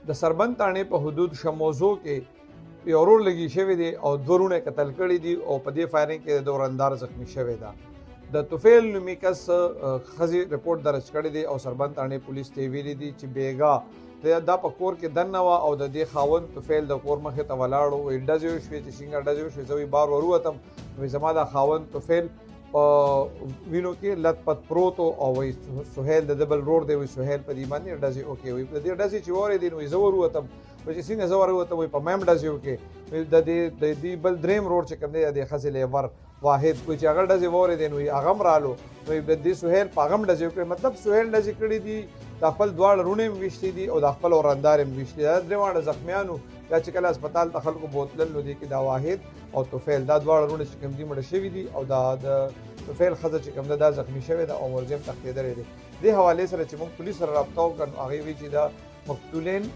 د سربند تاڼې په حدود شموزو کې یو ورور لګي شوی دی او دوه وروڼه قتل کړي دي او په دې فایرنګ کې د وراندار زخمی شوی ده. د توفیل نومي کس ښځې رپورټ درج کړی دی او سربند تاڼې پولیس ته یې ویلي دي چې بیګا دا په کور کې دننه وه او د دې خاوند توفیل د کور مخې ته ولاړ و. وایي ډزې وشوې چې څنګه ډزې وشوې زه وایي بار وروتم وایي زما دا خاوند توفیل په وینو کې لت پت پروت او وایي سهیل د ده بل ورور دی وایي سهیل په دې باندې ډزې وکړې. وایي د دې ډزې چې واورېدې نو وایي زه وروتم وایي چې څنګه زه وروتم وایي په ما هم ډزې وکړې. وایي د دې بل درېیم ورور چې کوم دی د دې ښځې لیور واحد وایي چې هغه ډزې واورېدې نو وایي هغه هم رالو وایي د دې سهیل په هغه هم ډزې وکړې. مطلب سهیل ډزې کړي دي د خپل دواړه وروڼې هم ویشتي دي او د خپل وراندار هم ویشتي دي. دا درې واړه زخمیانو یا چې کله هسپتال ته خلکو بوتلل نو دې کې دا واحد او توفیل دا دواړه وروڼه چې کوم دي مړه شوي دي او دا د توفیل ښځه چې کوم ده دا زخمي شوې ده او مرجم تښتېدلی دی. دې حوالې سره چې موږ پولیس سره رابطه وکړه نو هغې وایي چې دا مقتولین